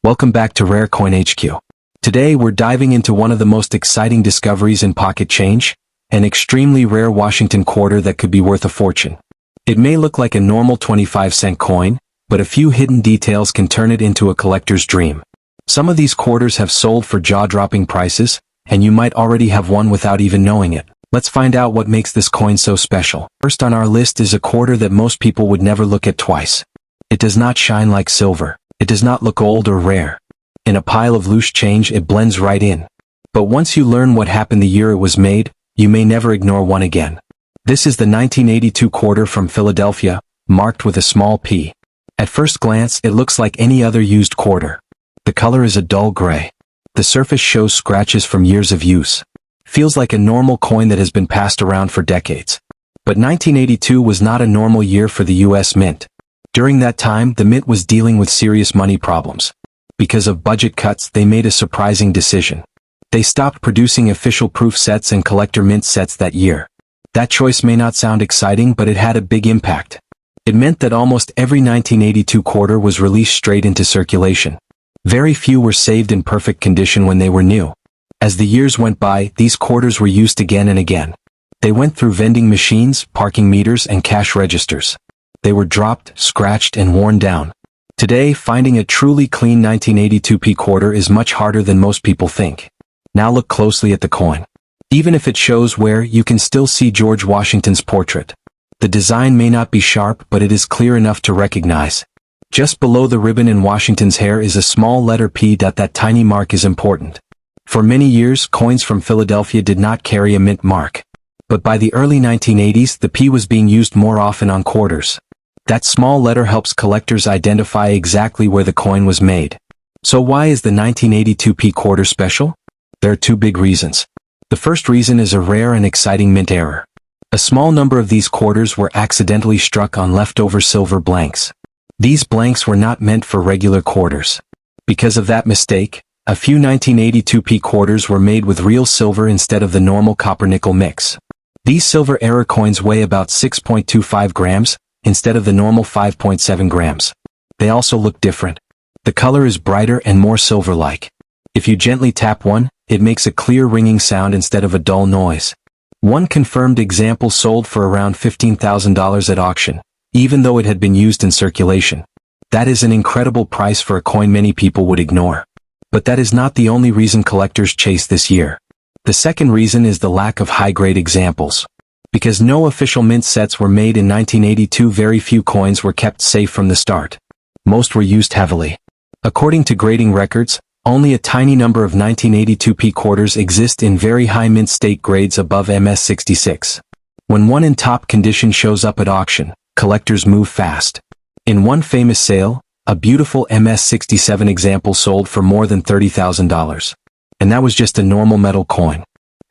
Welcome back to Rare Coin HQ. Today we're diving into one of the most exciting discoveries in pocket change, an extremely rare Washington quarter that could be worth a fortune. It may look like a normal 25-cent coin, but a few hidden details can turn it into a collector's dream. Some of these quarters have sold for jaw-dropping prices, and you might already have one without even knowing it. Let's find out what makes this coin so special. First on our list is a quarter that most people would never look at twice. It does not shine like silver. It does not look old or rare. In a pile of loose change, it blends right in. But once you learn what happened the year it was made, you may never ignore one again. This is the 1982 quarter from Philadelphia, marked with a small P. At first glance, it looks like any other used quarter. The color is a dull gray. The surface shows scratches from years of use. Feels like a normal coin that has been passed around for decades. But 1982 was not a normal year for the U.S. Mint. During that time, the Mint was dealing with serious money problems. Because of budget cuts, they made a surprising decision. They stopped producing official proof sets and collector mint sets that year. That choice may not sound exciting, but it had a big impact. It meant that almost every 1982 quarter was released straight into circulation. Very few were saved in perfect condition when they were new. As the years went by, these quarters were used again and again. They went through vending machines, parking meters, and cash registers. They were dropped, scratched, and worn down. Today, finding a truly clean 1982p quarter is much harder than most people think. Now look closely at the coin. Even if it shows wear, you can still see George Washington's portrait. The design may not be sharp, but it is clear enough to recognize. Just below the ribbon in Washington's hair is a small letter P. That tiny mark is important. For many years, coins from Philadelphia did not carry a mint mark. But by the early 1980s, the P was being used more often on quarters. That small letter helps collectors identify exactly where the coin was made. So why is the 1982p quarter special? There are two big reasons. The first reason is a rare and exciting mint error. A small number of these quarters were accidentally struck on leftover silver blanks. These blanks were not meant for regular quarters. Because of that mistake, a few 1982p quarters were made with real silver instead of the normal copper-nickel mix. These silver error coins weigh about 6.25 grams, instead of the normal 5.7 grams. They also look different. The color is brighter and more silver-like. If you gently tap one, it makes a clear ringing sound instead of a dull noise. One confirmed example sold for around $15,000 at auction, even though it had been used in circulation. That is an incredible price for a coin many people would ignore. But that is not the only reason collectors chase this year. The second reason is the lack of high-grade examples. Because no official mint sets were made in 1982, very few coins were kept safe from the start. Most were used heavily. According to grading records, only a tiny number of 1982p quarters exist in very high mint state grades above MS66. When one in top condition shows up at auction, collectors move fast. In one famous sale, a beautiful MS67 example sold for more than $30,000. And that was just a normal metal coin.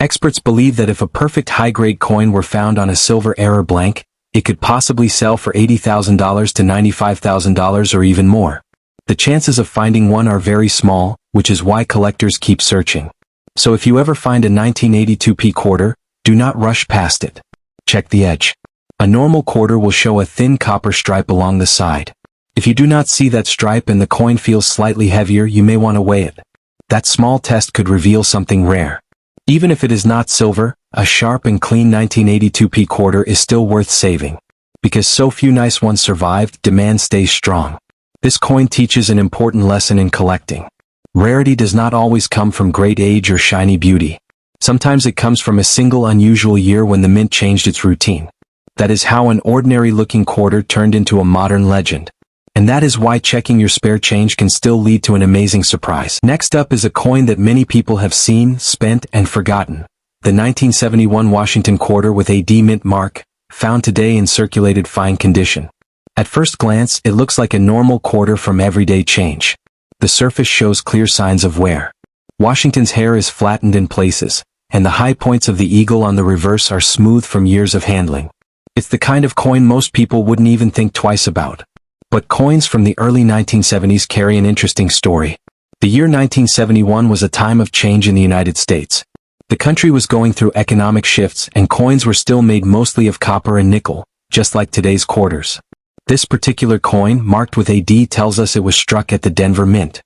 Experts believe that if a perfect high-grade coin were found on a silver error blank, it could possibly sell for $80,000 to $95,000 or even more. The chances of finding one are very small, which is why collectors keep searching. So if you ever find a 1982p quarter, do not rush past it. Check the edge. A normal quarter will show a thin copper stripe along the side. If you do not see that stripe and the coin feels slightly heavier, you may want to weigh it. That small test could reveal something rare. Even if it is not silver, a sharp and clean 1982p quarter is still worth saving. Because so few nice ones survived, demand stays strong. This coin teaches an important lesson in collecting. Rarity does not always come from great age or shiny beauty. Sometimes it comes from a single unusual year when the mint changed its routine. That is how an ordinary-looking quarter turned into a modern legend. And that is why checking your spare change can still lead to an amazing surprise. Next up is a coin that many people have seen, spent, and forgotten. The 1971 Washington quarter with a D mint mark, found today in circulated fine condition. At first glance, it looks like a normal quarter from everyday change. The surface shows clear signs of wear. Washington's hair is flattened in places, and the high points of the eagle on the reverse are smooth from years of handling. It's the kind of coin most people wouldn't even think twice about. But coins from the early 1970s carry an interesting story. The year 1971 was a time of change in the United States. The country was going through economic shifts and coins were still made mostly of copper and nickel, just like today's quarters. This particular coin, marked with a D, tells us it was struck at the Denver Mint.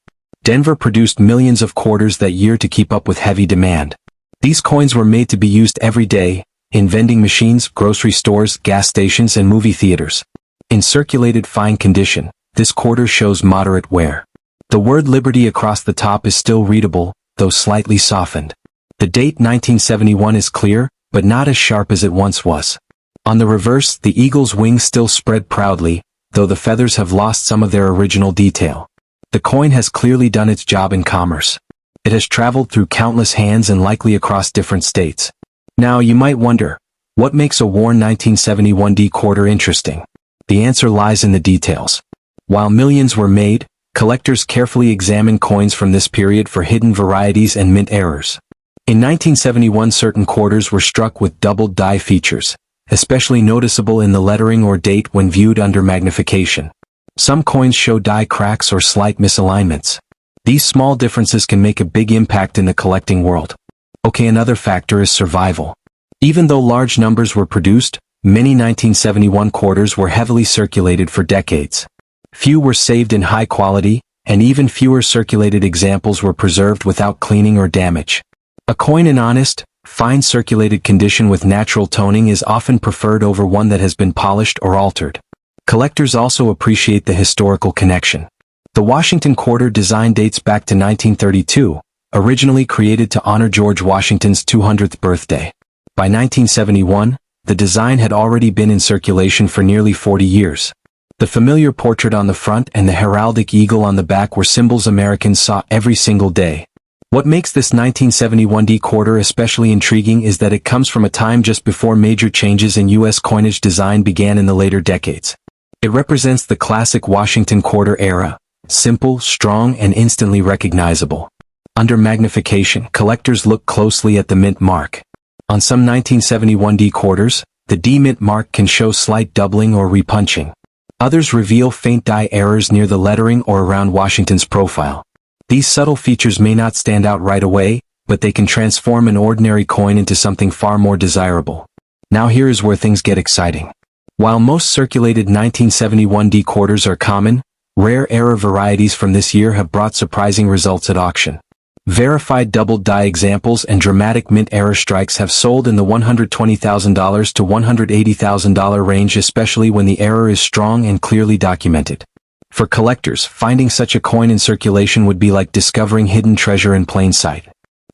Denver produced millions of quarters that year to keep up with heavy demand. These coins were made to be used every day, in vending machines, grocery stores, gas stations, and movie theaters. In circulated fine condition, this quarter shows moderate wear. The word Liberty across the top is still readable, though slightly softened. The date 1971 is clear, but not as sharp as it once was. On the reverse, the eagle's wings still spread proudly, though the feathers have lost some of their original detail. The coin has clearly done its job in commerce. It has traveled through countless hands and likely across different states. Now you might wonder, what makes a worn 1971 D quarter interesting? The answer lies in the details. While millions were made, collectors carefully examined coins from this period for hidden varieties and mint errors. In 1971, certain quarters were struck with doubled die features, especially noticeable in the lettering or date when viewed under magnification. Some coins show die cracks or slight misalignments. These small differences can make a big impact in the collecting world. Okay, another factor is survival. Even though large numbers were produced, many 1971 quarters were heavily circulated for decades. Few were saved in high quality, and even fewer circulated examples were preserved without cleaning or damage. A coin in honest, fine circulated condition with natural toning is often preferred over one that has been polished or altered. Collectors also appreciate the historical connection. The Washington quarter design dates back to 1932, originally created to honor George Washington's 200th birthday. By 1971, the design had already been in circulation for nearly 40 years. The familiar portrait on the front and the heraldic eagle on the back were symbols Americans saw every single day. What makes this 1971 D quarter especially intriguing is that it comes from a time just before major changes in U.S. coinage design began in the later decades. It represents the classic Washington quarter era, simple, strong, and instantly recognizable. Under magnification, collectors look closely at the mint mark. On some 1971 D quarters, the D mint mark can show slight doubling or repunching. Others reveal faint die errors near the lettering or around Washington's profile. These subtle features may not stand out right away, but they can transform an ordinary coin into something far more desirable. Now here is where things get exciting. While most circulated 1971 D quarters are common, rare error varieties from this year have brought surprising results at auction. Verified doubled die examples and dramatic mint error strikes have sold in the $120,000 to $180,000 range, especially when the error is strong and clearly documented. For collectors, finding such a coin in circulation would be like discovering hidden treasure in plain sight.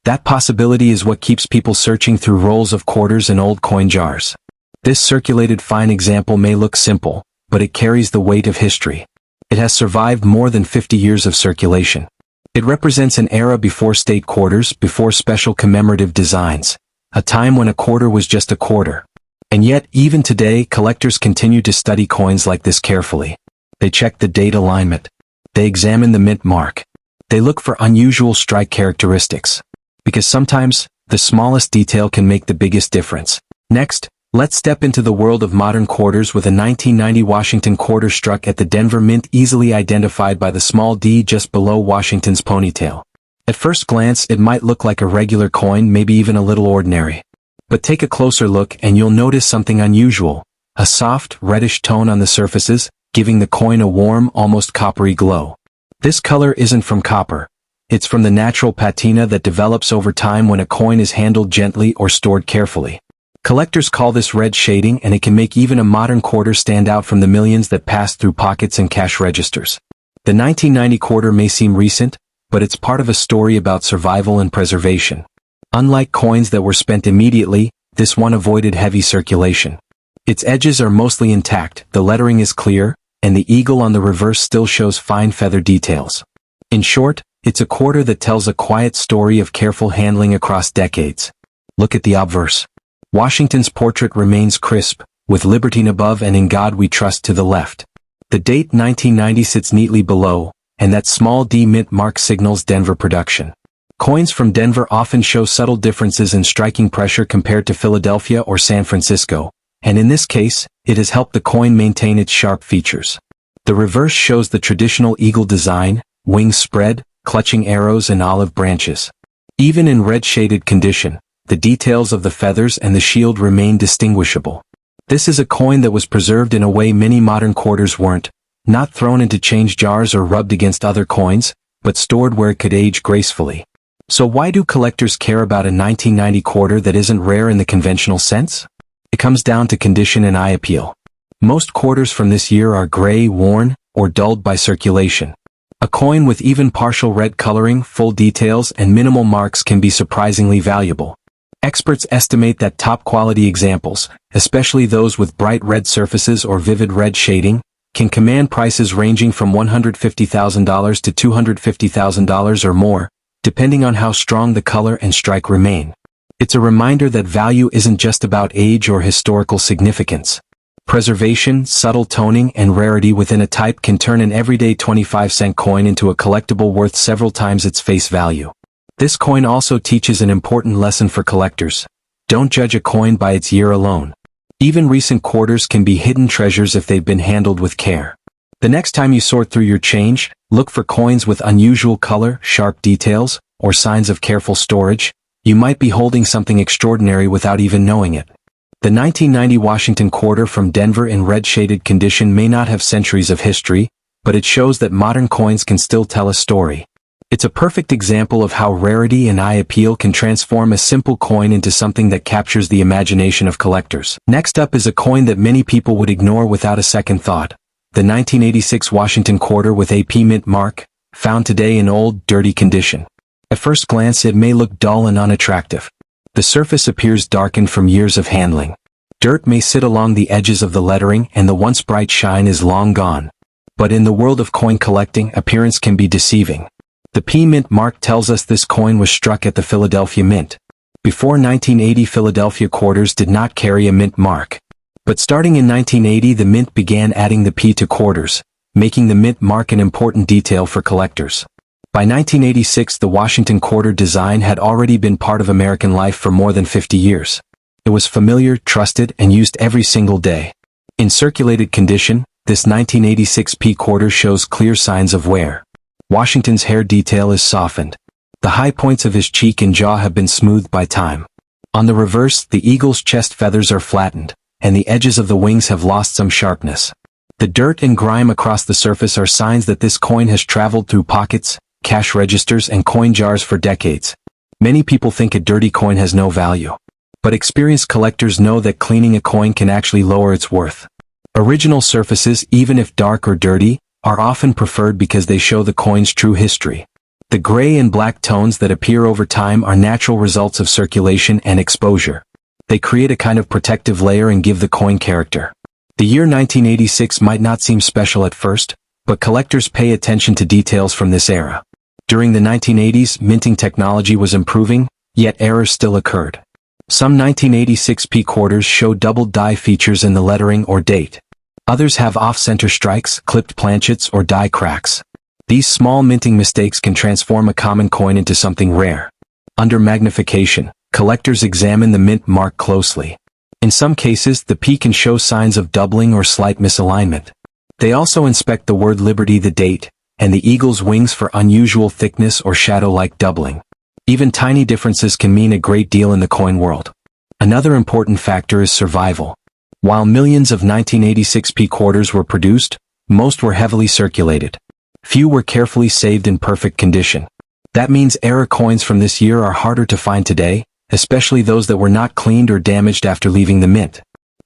That possibility is what keeps people searching through rolls of quarters and old coin jars. This circulated fine example may look simple, but it carries the weight of history. It has survived more than 50 years of circulation. It represents an era before state quarters, before special commemorative designs, a time when a quarter was just a quarter. And yet, even today, collectors continue to study coins like this carefully. They check the date alignment. They examine the mint mark. They look for unusual strike characteristics. Because sometimes, the smallest detail can make the biggest difference. Next, let's step into the world of modern quarters with a 1990 Washington quarter struck at the Denver Mint, easily identified by the small D just below Washington's ponytail. At first glance, it might look like a regular coin, maybe even a little ordinary. But take a closer look and you'll notice something unusual. A soft, reddish tone on the surfaces, giving the coin a warm, almost coppery glow. This color isn't from copper. It's from the natural patina that develops over time when a coin is handled gently or stored carefully. Collectors call this red shading, and it can make even a modern quarter stand out from the millions that pass through pockets and cash registers. The 1990 quarter may seem recent, but it's part of a story about survival and preservation. Unlike coins that were spent immediately, this one avoided heavy circulation. Its edges are mostly intact, the lettering is clear, and the eagle on the reverse still shows fine feather details. In short, it's a quarter that tells a quiet story of careful handling across decades. Look at the obverse. Washington's portrait remains crisp, with Liberty above and In God We Trust to the left. The date 1990 sits neatly below, and that small D mint mark signals Denver production. Coins from Denver often show subtle differences in striking pressure compared to Philadelphia or San Francisco, and in this case, it has helped the coin maintain its sharp features. The reverse shows the traditional eagle design, wings spread, clutching arrows and olive branches. Even in red-shaded condition, the details of the feathers and the shield remain distinguishable. This is a coin that was preserved in a way many modern quarters weren't, not thrown into change jars or rubbed against other coins, but stored where it could age gracefully. So why do collectors care about a 1990 quarter that isn't rare in the conventional sense? It comes down to condition and eye appeal. Most quarters from this year are gray, worn, or dulled by circulation. A coin with even partial red coloring, full details, and minimal marks can be surprisingly valuable. Experts estimate that top-quality examples, especially those with bright red surfaces or vivid red shading, can command prices ranging from $150,000 to $250,000 or more, depending on how strong the color and strike remain. It's a reminder that value isn't just about age or historical significance. Preservation, subtle toning, and rarity within a type can turn an everyday 25-cent coin into a collectible worth several times its face value. This coin also teaches an important lesson for collectors. Don't judge a coin by its year alone. Even recent quarters can be hidden treasures if they've been handled with care. The next time you sort through your change, look for coins with unusual color, sharp details, or signs of careful storage. You might be holding something extraordinary without even knowing it. The 1990 Washington quarter from Denver in red-shaded condition may not have centuries of history, but it shows that modern coins can still tell a story. It's a perfect example of how rarity and eye appeal can transform a simple coin into something that captures the imagination of collectors. Next up is a coin that many people would ignore without a second thought. The 1986 Washington quarter with a P mint mark, found today in old, dirty condition. At first glance it may look dull and unattractive. The surface appears darkened from years of handling. Dirt may sit along the edges of the lettering and the once bright shine is long gone. But in the world of coin collecting, appearance can be deceiving. The P mint mark tells us this coin was struck at the Philadelphia Mint. Before 1980, Philadelphia quarters did not carry a mint mark. But starting in 1980, the mint began adding the P to quarters, making the mint mark an important detail for collectors. By 1986, the Washington quarter design had already been part of American life for more than 50 years. It was familiar, trusted, and used every single day. In circulated condition, this 1986 P quarter shows clear signs of wear. Washington's hair detail is softened. The high points of his cheek and jaw have been smoothed by time. On the reverse, the eagle's chest feathers are flattened, and the edges of the wings have lost some sharpness. The dirt and grime across the surface are signs that this coin has traveled through pockets, cash registers, and coin jars for decades. Many people think a dirty coin has no value. But experienced collectors know that cleaning a coin can actually lower its worth. Original surfaces, even if dark or dirty, are often preferred because they show the coin's true history. The gray and black tones that appear over time are natural results of circulation and exposure. They create a kind of protective layer and give the coin character. The year 1986 might not seem special at first, but collectors pay attention to details from this era. During the 1980s, minting technology was improving, yet errors still occurred. Some 1986 P quarters show double die features in the lettering or date. Others have off-center strikes, clipped planchets, or die cracks. These small minting mistakes can transform a common coin into something rare. Under magnification, collectors examine the mint mark closely. In some cases, the P can show signs of doubling or slight misalignment. They also inspect the word Liberty, the date, and the eagle's wings for unusual thickness or shadow-like doubling. Even tiny differences can mean a great deal in the coin world. Another important factor is survival. While millions of 1986 P quarters were produced, most were heavily circulated. Few were carefully saved in perfect condition. That means era coins from this year are harder to find today, especially those that were not cleaned or damaged after leaving the mint.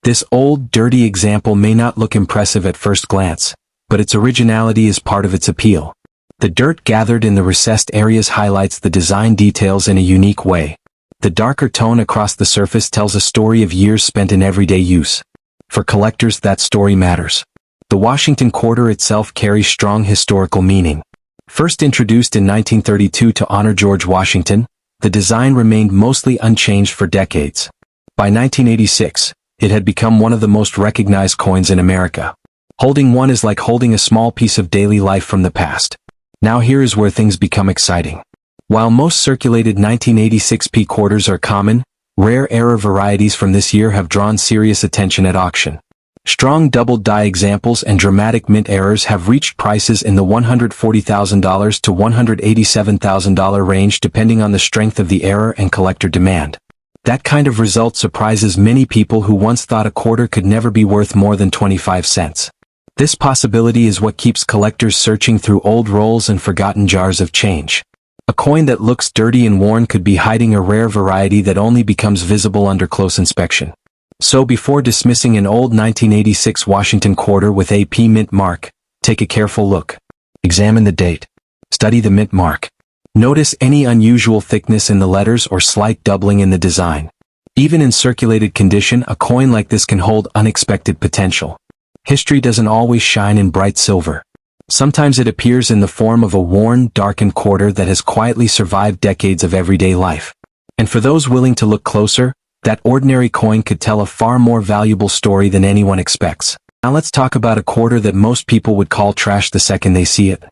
This old, dirty example may not look impressive at first glance, but its originality is part of its appeal. The dirt gathered in the recessed areas highlights the design details in a unique way. The darker tone across the surface tells a story of years spent in everyday use. For collectors, that story matters. The Washington quarter itself carries strong historical meaning. First introduced in 1932 to honor George Washington, the design remained mostly unchanged for decades. By 1986, it had become one of the most recognized coins in America. Holding one is like holding a small piece of daily life from the past. Now here is where things become exciting. While most circulated 1986 P quarters are common, rare era varieties from this year have drawn serious attention at auction. Strong double die examples and dramatic mint errors have reached prices in the $140,000 to $187,000 range depending on the strength of the error and collector demand. That kind of result surprises many people who once thought a quarter could never be worth more than 25 cents. This possibility is what keeps collectors searching through old rolls and forgotten jars of change. A coin that looks dirty and worn could be hiding a rare variety that only becomes visible under close inspection. So before dismissing an old 1986 Washington quarter with a P mint mark, take a careful look. Examine the date. Study the mint mark. Notice any unusual thickness in the letters or slight doubling in the design. Even in circulated condition, a coin like this can hold unexpected potential. History doesn't always shine in bright silver. Sometimes it appears in the form of a worn, darkened quarter that has quietly survived decades of everyday life. And for those willing to look closer, that ordinary coin could tell a far more valuable story than anyone expects. Now let's talk about a quarter that most people would call trash the second they see it.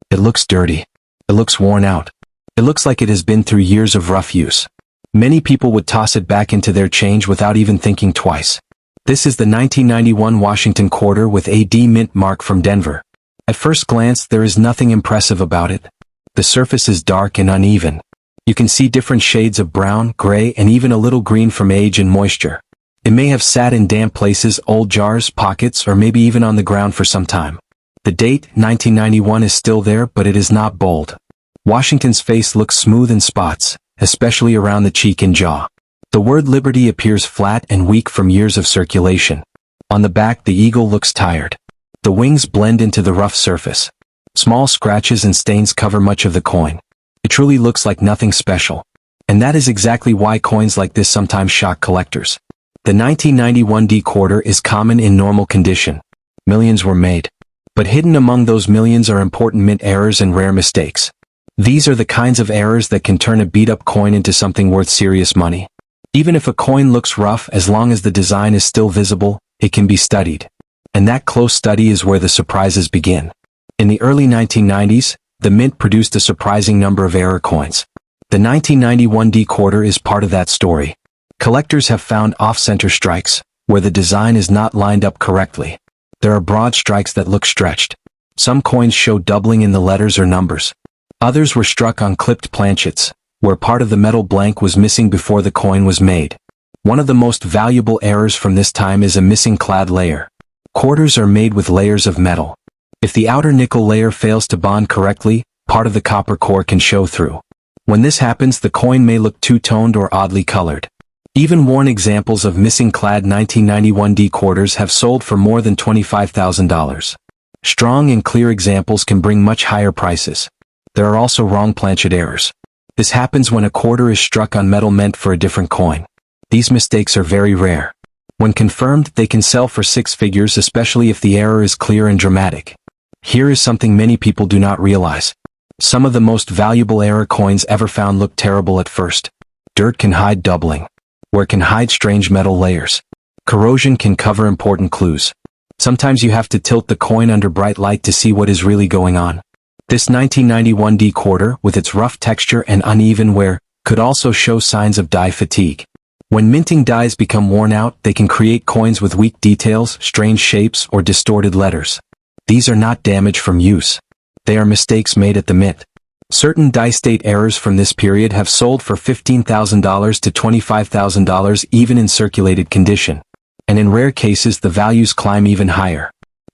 It looks dirty. It looks worn out. It looks like it has been through years of rough use. Many people would toss it back into their change without even thinking twice. This is the 1991 Washington quarter with a D mint mark from Denver. At first glance, there is nothing impressive about it. The surface is dark and uneven. You can see different shades of brown, gray, and even a little green from age and moisture. It may have sat in damp places, old jars, pockets, or maybe even on the ground for some time. The date, 1991, is still there, but it is not bold. Washington's face looks smooth in spots, especially around the cheek and jaw. The word Liberty appears flat and weak from years of circulation. On the back, the eagle looks tired. The wings blend into the rough surface. Small scratches and stains cover much of the coin. It truly looks like nothing special. And that is exactly why coins like this sometimes shock collectors. The 1991 D quarter is common in normal condition. Millions were made. But hidden among those millions are important mint errors and rare mistakes. These are the kinds of errors that can turn a beat-up coin into something worth serious money. Even if a coin looks rough, as long as the design is still visible, it can be studied. And that close study is where the surprises begin. In the early 1990s, the mint produced a surprising number of error coins. The 1991 D quarter is part of that story. Collectors have found off-center strikes, where the design is not lined up correctly. There are broad strikes that look stretched. Some coins show doubling in the letters or numbers. Others were struck on clipped planchets, where part of the metal blank was missing before the coin was made. One of the most valuable errors from this time is a missing clad layer. Quarters are made with layers of metal. If the outer nickel layer fails to bond correctly, part of the copper core can show through. When this happens, the coin may look two-toned or oddly colored. Even worn examples of missing clad 1991 D quarters have sold for more than $25,000. Strong and clear examples can bring much higher prices. There are also wrong planchet errors. This happens when a quarter is struck on metal meant for a different coin. These mistakes are very rare. When confirmed, they can sell for six figures, especially if the error is clear and dramatic. Here is something many people do not realize. Some of the most valuable error coins ever found look terrible at first. Dirt can hide doubling. Where can hide strange metal layers. Corrosion can cover important clues. Sometimes you have to tilt the coin under bright light to see what is really going on. This 1991 D quarter, with its rough texture and uneven wear, could also show signs of die fatigue. When minting dies become worn out, they can create coins with weak details, strange shapes, or distorted letters. These are not damage from use. They are mistakes made at the mint. Certain die state errors from this period have sold for $15,000 to $25,000 even in circulated condition. And in rare cases the values climb even higher.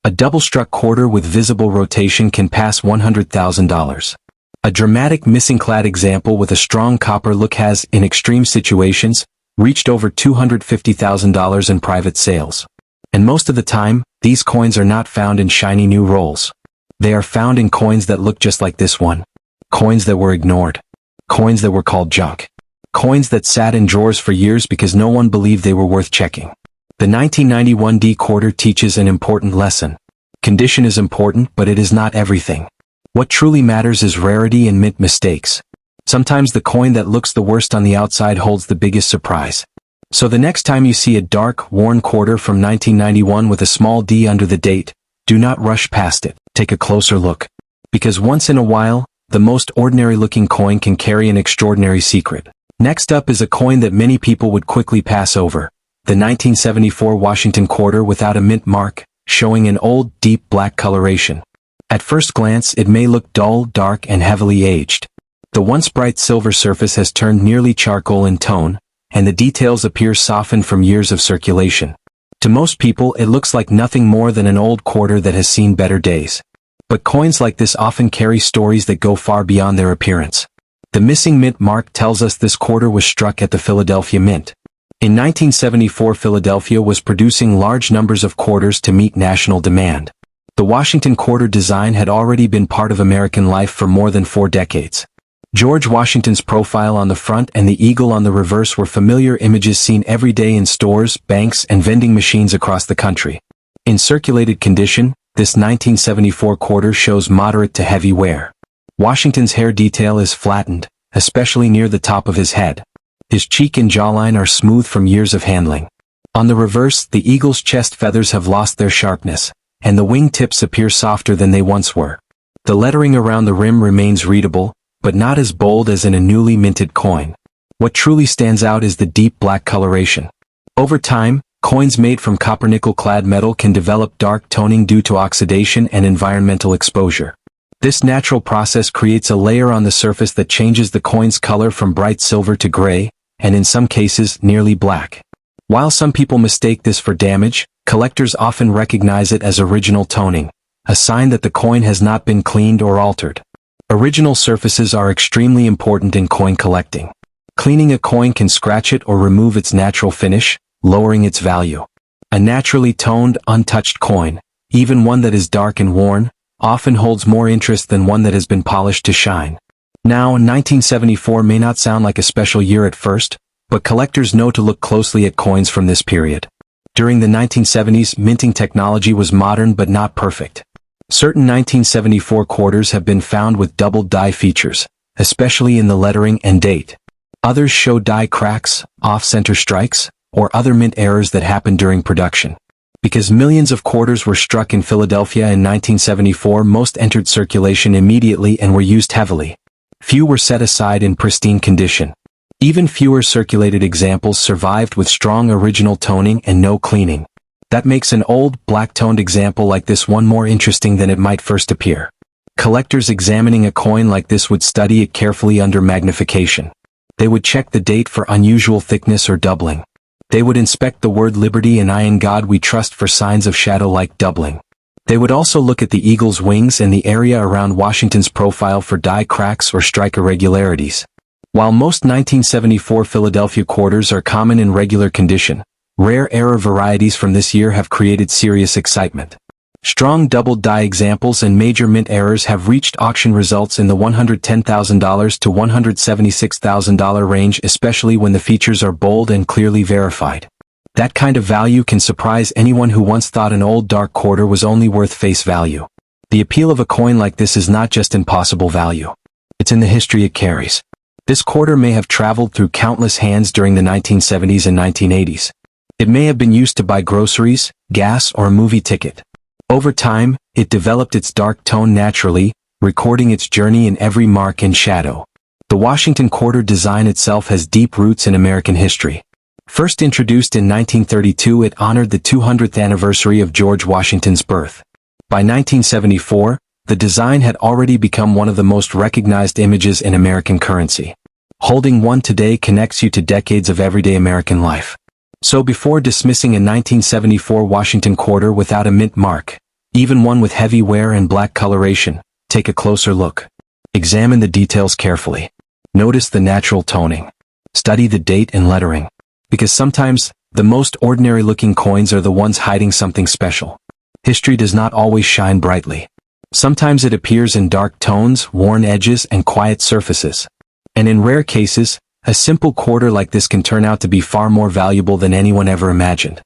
A double-struck quarter with visible rotation can pass $100,000. A dramatic missing clad example with a strong copper look has, in extreme situations, reached over $250,000 in private sales. And most of the time, these coins are not found in shiny new rolls. They are found in coins that look just like this one. Coins that were ignored. Coins that were called junk. Coins that sat in drawers for years because no one believed they were worth checking. The 1991 D quarter teaches an important lesson. Condition is important, but it is not everything. What truly matters is rarity and mint mistakes. Sometimes the coin that looks the worst on the outside holds the biggest surprise. So the next time you see a dark, worn quarter from 1991 with a small D under the date, do not rush past it. Take a closer look. Because once in a while, the most ordinary-looking coin can carry an extraordinary secret. Next up is a coin that many people would quickly pass over. The 1974 Washington quarter without a mint mark, showing an old, deep black coloration. At first glance, it may look dull, dark, and heavily aged. The once bright silver surface has turned nearly charcoal in tone, and the details appear softened from years of circulation. To most people, it looks like nothing more than an old quarter that has seen better days. But coins like this often carry stories that go far beyond their appearance. The missing mint mark tells us this quarter was struck at the Philadelphia Mint. In 1974, Philadelphia was producing large numbers of quarters to meet national demand. The Washington quarter design had already been part of American life for more than 4 decades. George Washington's profile on the front and the eagle on the reverse were familiar images seen every day in stores, banks, and vending machines across the country. In circulated condition, this 1974 quarter shows moderate to heavy wear. Washington's hair detail is flattened, especially near the top of his head. His cheek and jawline are smooth from years of handling. On the reverse, the eagle's chest feathers have lost their sharpness, and the wing tips appear softer than they once were. The lettering around the rim remains readable, but not as bold as in a newly minted coin. What truly stands out is the deep black coloration. Over time, coins made from copper-nickel-clad metal can develop dark toning due to oxidation and environmental exposure. This natural process creates a layer on the surface that changes the coin's color from bright silver to gray, and in some cases, nearly black. While some people mistake this for damage, collectors often recognize it as original toning, a sign that the coin has not been cleaned or altered. Original surfaces are extremely important in coin collecting. Cleaning a coin can scratch it or remove its natural finish, lowering its value. A naturally toned, untouched coin, even one that is dark and worn, often holds more interest than one that has been polished to shine. Now, 1974 may not sound like a special year at first, but collectors know to look closely at coins from this period. During the 1970s, minting technology was modern but not perfect. Certain 1974 quarters have been found with double die features, especially in the lettering and date. Others show die cracks, off-center strikes, or other mint errors that happened during production. Because millions of quarters were struck in Philadelphia in 1974, most entered circulation immediately and were used heavily. Few were set aside in pristine condition. Even fewer circulated examples survived with strong original toning and no cleaning. That makes an old, black-toned example like this one more interesting than it might first appear. Collectors examining a coin like this would study it carefully under magnification. They would check the date for unusual thickness or doubling. They would inspect the word Liberty and I in God We Trust for signs of shadow-like doubling. They would also look at the eagle's wings and the area around Washington's profile for die cracks or strike irregularities. While most 1974 Philadelphia quarters are common in regular condition, rare error varieties from this year have created serious excitement. Strong double die examples and major mint errors have reached auction results in the $110,000 to $176,000 range, especially when the features are bold and clearly verified. That kind of value can surprise anyone who once thought an old dark quarter was only worth face value. The appeal of a coin like this is not just in possible value. It's in the history it carries. This quarter may have traveled through countless hands during the 1970s and 1980s. It may have been used to buy groceries, gas, or a movie ticket. Over time, it developed its dark tone naturally, recording its journey in every mark and shadow. The Washington quarter design itself has deep roots in American history. First introduced in 1932, it honored the 200th anniversary of George Washington's birth. By 1974, the design had already become one of the most recognized images in American currency. Holding one today connects you to decades of everyday American life. So before dismissing a 1974 Washington quarter without a mint mark, even one with heavy wear and black coloration, take a closer look. Examine the details carefully. Notice the natural toning. Study the date and lettering. Because sometimes, the most ordinary-looking coins are the ones hiding something special. History does not always shine brightly. Sometimes it appears in dark tones, worn edges, and quiet surfaces. And in rare cases, a simple quarter like this can turn out to be far more valuable than anyone ever imagined.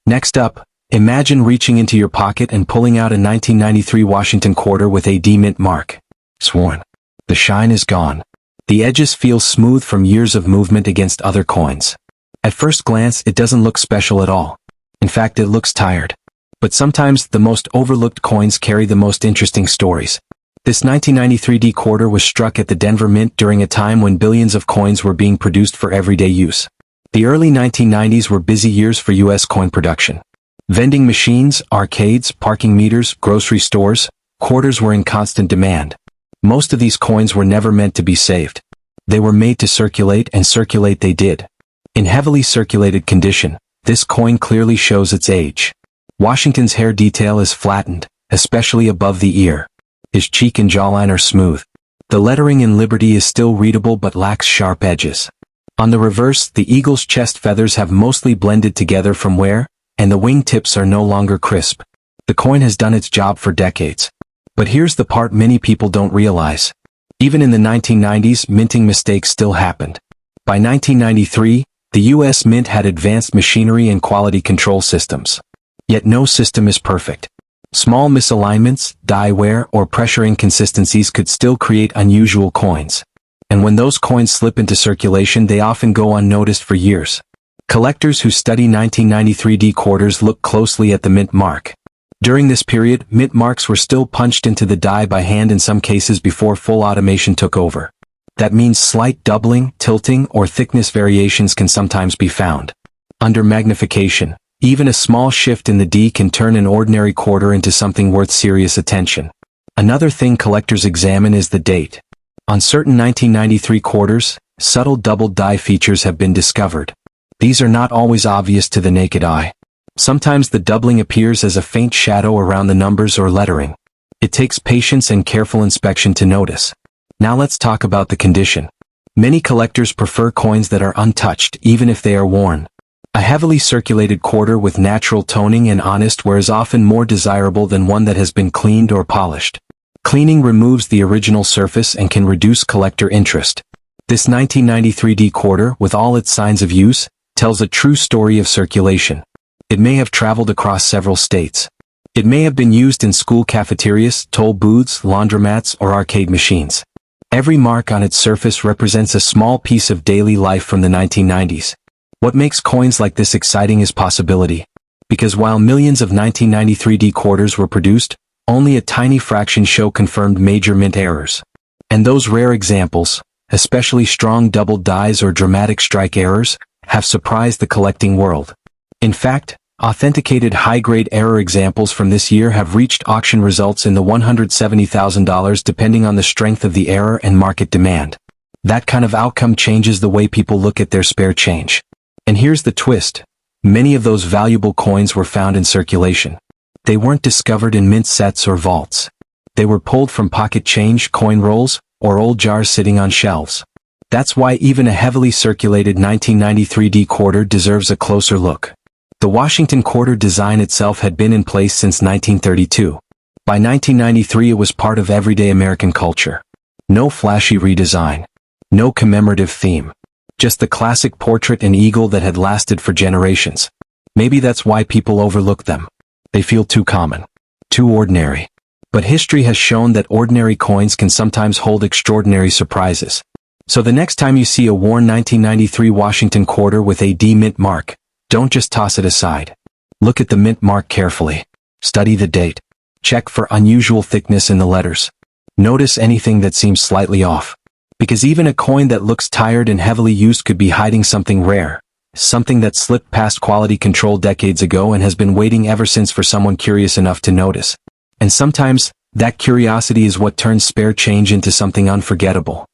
Next up, imagine reaching into your pocket and pulling out a 1993 Washington quarter with a D mint mark. Sworn. The shine is gone. The edges feel smooth from years of movement against other coins. At first glance, it doesn't look special at all. In fact, it looks tired. But sometimes, the most overlooked coins carry the most interesting stories. This 1993 D quarter was struck at the Denver Mint during a time when billions of coins were being produced for everyday use. The early 1990s were busy years for U.S. coin production. Vending machines, arcades, parking meters, grocery stores, quarters were in constant demand. Most of these coins were never meant to be saved. They were made to circulate, and circulate they did. In heavily circulated condition, This coin clearly shows its age. Washington's hair detail is flattened, especially above the ear. His cheek and jawline are smooth. The lettering in Liberty is still readable but lacks sharp edges. On the reverse, the eagle's chest feathers have mostly blended together from wear, and the wing tips are no longer crisp. The coin has done its job for decades. But here's the part many people don't realize. Even in the 1990s, minting mistakes still happened. By 1993, the U.S. Mint had advanced machinery and quality control systems. Yet no system is perfect. Small misalignments, die wear, or pressure inconsistencies could still create unusual coins. And when those coins slip into circulation, they often go unnoticed for years. Collectors who study 1993 quarters look closely at the mint mark. During this period, mint marks were still punched into the die by hand in some cases before full automation took over. That means slight doubling, tilting, or thickness variations can sometimes be found. Under magnification, even a small shift in the D can turn an ordinary quarter into something worth serious attention. Another thing collectors examine is the date. On certain 1993 quarters, subtle doubled die features have been discovered. These are not always obvious to the naked eye. Sometimes the doubling appears as a faint shadow around the numbers or lettering. It takes patience and careful inspection to notice. Now let's talk about the condition. Many collectors prefer coins that are untouched even if they are worn. A heavily circulated quarter with natural toning and honest wear is often more desirable than one that has been cleaned or polished. Cleaning removes the original surface and can reduce collector interest. This 1993 quarter, with all its signs of use, tells a true story of circulation. It may have traveled across several states. It may have been used in school cafeterias, toll booths, laundromats, or arcade machines. Every mark on its surface represents a small piece of daily life from the 1990s. What makes coins like this exciting is possibility. Because while millions of 1993 quarters were produced, only a tiny fraction show confirmed major mint errors. And those rare examples, especially strong doubled dies or dramatic strike errors, have surprised the collecting world. In fact, authenticated high-grade error examples from this year have reached auction results in the $170,000 depending on the strength of the error and market demand. That kind of outcome changes the way people look at their spare change. And here's the twist. Many of those valuable coins were found in circulation. They weren't discovered in mint sets or vaults. They were pulled from pocket change, coin rolls, or old jars sitting on shelves. That's why even a heavily circulated 1993 quarter deserves a closer look. The Washington quarter design itself had been in place since 1932. By 1993 it was part of everyday American culture. No flashy redesign. No commemorative theme. Just the classic portrait and eagle that had lasted for generations. Maybe that's why people overlook them. They feel too common. Too ordinary. But history has shown that ordinary coins can sometimes hold extraordinary surprises. So the next time you see a worn 1993 Washington quarter with a D mint mark, don't just toss it aside. Look at the mint mark carefully. Study the date. Check for unusual thickness in the letters. Notice anything that seems slightly off. Because even a coin that looks tired and heavily used could be hiding something rare. Something that slipped past quality control decades ago and has been waiting ever since for someone curious enough to notice. And sometimes, that curiosity is what turns spare change into something unforgettable.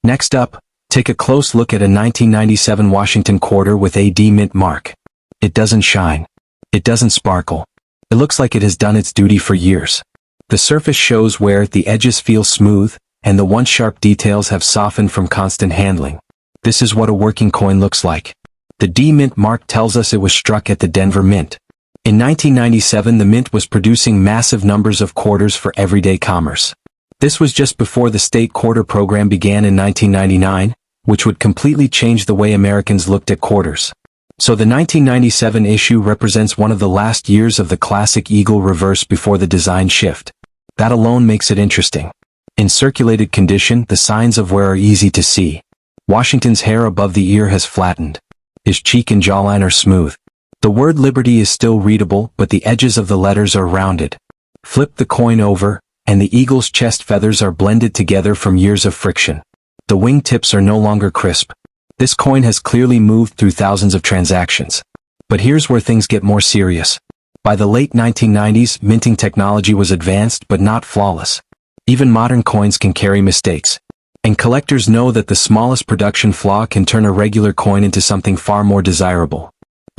Next up, take a close look at a 1997 Washington quarter with a D mint mark. It doesn't shine. It doesn't sparkle. It looks like it has done its duty for years. The surface shows wear, the edges feel smooth, and the once sharp details have softened from constant handling. This is what a working coin looks like. The D mint mark tells us it was struck at the Denver Mint. In 1997 the Mint was producing massive numbers of quarters for everyday commerce. This was just before the state quarter program began in 1999, which would completely change the way Americans looked at quarters. So the 1997 issue represents one of the last years of the classic eagle reverse before the design shift. That alone makes it interesting. In circulated condition, the signs of wear are easy to see. Washington's hair above the ear has flattened. His cheek and jawline are smooth. The word Liberty is still readable, but the edges of the letters are rounded. Flip the coin over, and the eagle's chest feathers are blended together from years of friction. The wing tips are no longer crisp. This coin has clearly moved through thousands of transactions. But here's where things get more serious. By the late 1990s, minting technology was advanced but not flawless. Even modern coins can carry mistakes. And collectors know that the smallest production flaw can turn a regular coin into something far more desirable.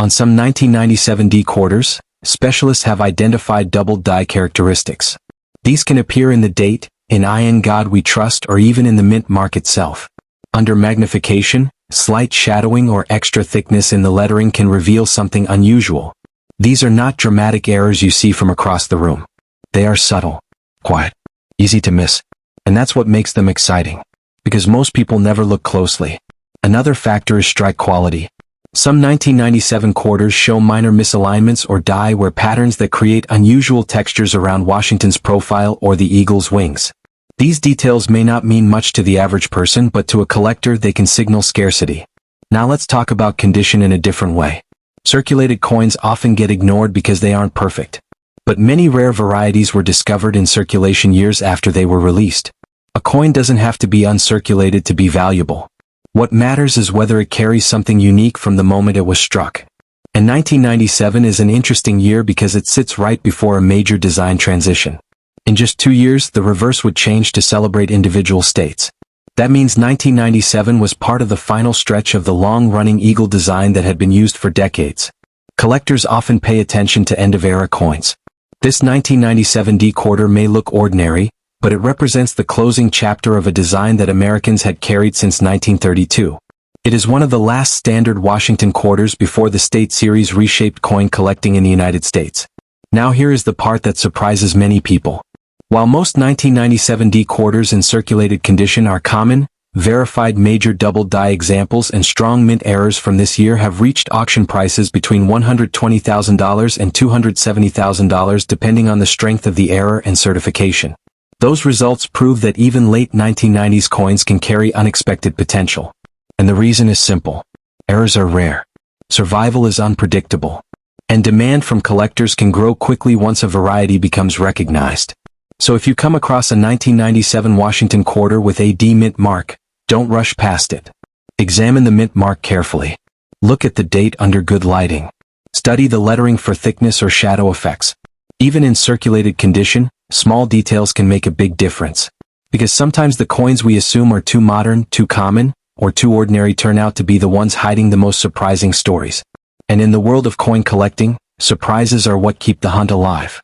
On some 1997 D quarters, specialists have identified doubled die characteristics. These can appear in the date, in In God We Trust, or even in the mint mark itself. Under magnification, slight shadowing or extra thickness in the lettering can reveal something unusual. These are not dramatic errors you see from across the room. They are subtle, quiet, easy to miss. And that's what makes them exciting. Because most people never look closely. Another factor is strike quality. Some 1997 quarters show minor misalignments or die wear patterns that create unusual textures around Washington's profile or the eagle's wings. These details may not mean much to the average person, but to a collector they can signal scarcity. Now let's talk about condition in a different way. Circulated coins often get ignored because they aren't perfect. But many rare varieties were discovered in circulation years after they were released. A coin doesn't have to be uncirculated to be valuable. What matters is whether it carries something unique from the moment it was struck. And 1997 is an interesting year because it sits right before a major design transition. In just 2 years, the reverse would change to celebrate individual states. That means 1997 was part of the final stretch of the long-running eagle design that had been used for decades. Collectors often pay attention to end-of-era coins. This 1997 D quarter may look ordinary, but it represents the closing chapter of a design that Americans had carried since 1932. It is one of the last standard Washington quarters before the State Series reshaped coin collecting in the United States. Now here is the part that surprises many people. While most 1997 D quarters in circulated condition are common, verified major double die examples and strong mint errors from this year have reached auction prices between $120,000 and $270,000 depending on the strength of the error and certification. Those results prove that even late 1990s coins can carry unexpected potential. And the reason is simple. Errors are rare. Survival is unpredictable. And demand from collectors can grow quickly once a variety becomes recognized. So if you come across a 1997 Washington quarter with a D mint mark, don't rush past it. Examine the mint mark carefully. Look at the date under good lighting. Study the lettering for thickness or shadow effects. Even in circulated condition, small details can make a big difference. Because sometimes the coins we assume are too modern, too common, or too ordinary turn out to be the ones hiding the most surprising stories. And in the world of coin collecting, surprises are what keep the hunt alive.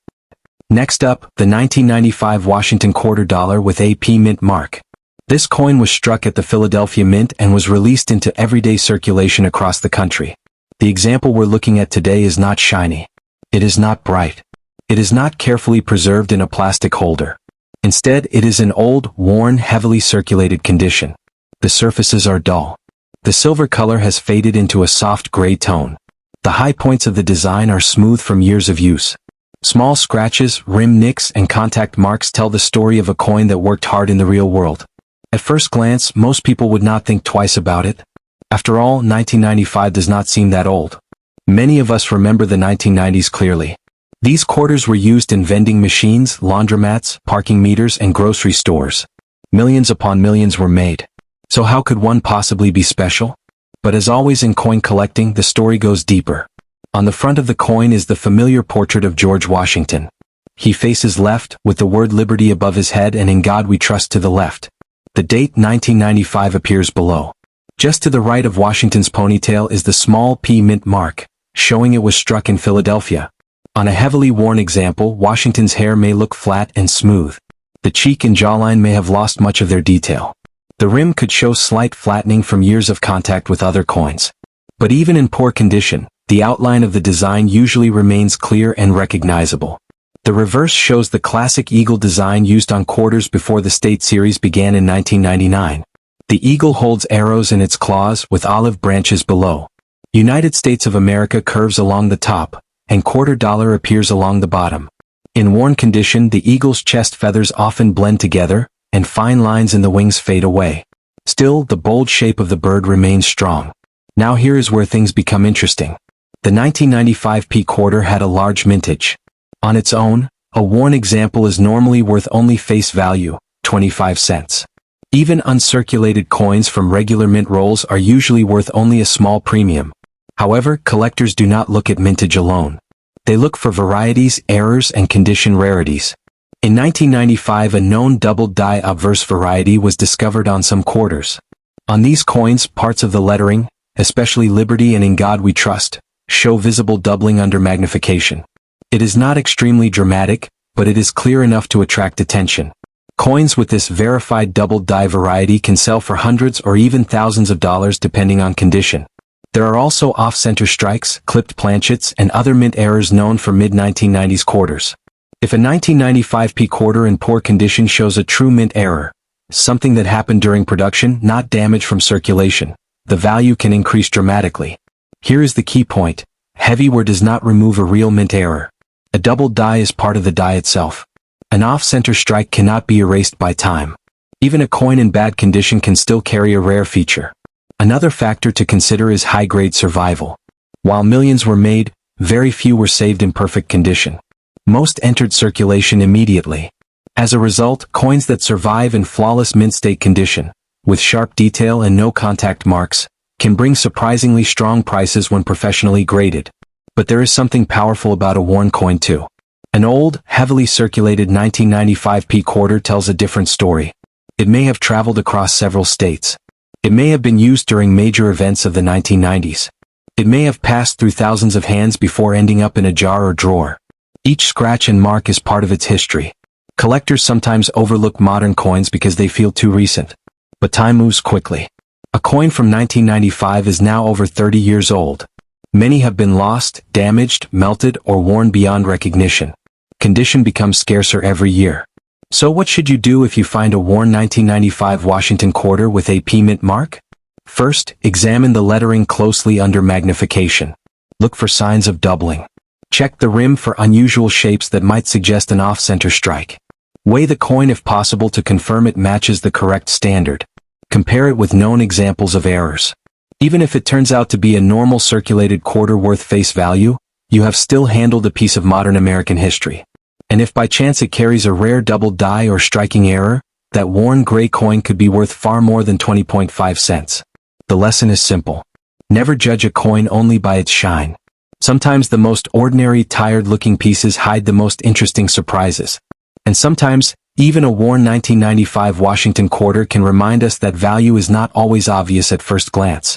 Next up, the 1995 Washington quarter dollar with AP mint mark. This coin was struck at the Philadelphia Mint and was released into everyday circulation across the country. The example we're looking at today is not shiny. It is not bright. It is not carefully preserved in a plastic holder. Instead, it is in old, worn, heavily circulated condition. The surfaces are dull. The silver color has faded into a soft gray tone. The high points of the design are smooth from years of use. Small scratches, rim nicks, and contact marks tell the story of a coin that worked hard in the real world. At first glance, most people would not think twice about it. After all, 1995 does not seem that old. Many of us remember the 1990s clearly. These quarters were used in vending machines, laundromats, parking meters, and grocery stores. Millions upon millions were made. So how could one possibly be special? But as always in coin collecting, the story goes deeper. On the front of the coin is the familiar portrait of George Washington. He faces left, with the word liberty above his head and in God we trust to the left. The date 1995 appears below. Just to the right of Washington's ponytail is the small P mint mark, showing it was struck in Philadelphia. On a heavily worn example, Washington's hair may look flat and smooth. The cheek and jawline may have lost much of their detail. The rim could show slight flattening from years of contact with other coins. But even in poor condition, the outline of the design usually remains clear and recognizable. The reverse shows the classic eagle design used on quarters before the State Series began in 1999. The eagle holds arrows in its claws with olive branches below. United States of America curves along the top, and quarter dollar appears along the bottom. In worn condition, the eagle's chest feathers often blend together, and fine lines in the wings fade away. Still, the bold shape of the bird remains strong. Now here is where things become interesting. The 1995 P quarter had a large mintage. On its own, a worn example is normally worth only face value, 25 cents. Even uncirculated coins from regular mint rolls are usually worth only a small premium. However, collectors do not look at mintage alone. They look for varieties, errors, and condition rarities. In 1995, a known double die obverse variety was discovered on some quarters. On these coins, parts of the lettering, especially Liberty and In God We Trust, show visible doubling under magnification. It is not extremely dramatic, but it is clear enough to attract attention. Coins with this verified double die variety can sell for hundreds or even thousands of dollars depending on condition. There are also off-center strikes, clipped planchets, and other mint errors known for mid-1990s quarters. If a 1995p quarter in poor condition shows a true mint error, something that happened during production, not damage from circulation, the value can increase dramatically. Here is the key point. Heavy wear does not remove a real mint error. A double die is part of the die itself. An off-center strike cannot be erased by time. Even a coin in bad condition can still carry a rare feature. Another factor to consider is high-grade survival. While millions were made, very few were saved in perfect condition. Most entered circulation immediately. As a result, coins that survive in flawless mint state condition, with sharp detail and no contact marks, can bring surprisingly strong prices when professionally graded. But there is something powerful about a worn coin too. An old, heavily circulated 1995p quarter tells a different story. It may have traveled across several states. It may have been used during major events of the 1990s. It may have passed through thousands of hands before ending up in a jar or drawer. Each scratch and mark is part of its history. Collectors sometimes overlook modern coins because they feel too recent. But time moves quickly. A coin from 1995 is now over 30 years old. Many have been lost, damaged, melted, or worn beyond recognition. Condition becomes scarcer every year. So what should you do if you find a worn 1995 Washington quarter with a P mint mark? First, examine the lettering closely under magnification. Look for signs of doubling. Check the rim for unusual shapes that might suggest an off-center strike. Weigh the coin if possible to confirm it matches the correct standard. Compare it with known examples of errors. Even if it turns out to be a normal circulated quarter worth face value, you have still handled a piece of modern American history. And if by chance it carries a rare double die or striking error, that worn gray coin could be worth far more than 20.5 cents. The lesson is simple. Never judge a coin only by its shine. Sometimes the most ordinary, tired-looking pieces hide the most interesting surprises. And sometimes, even a worn 1995 Washington quarter can remind us that value is not always obvious at first glance.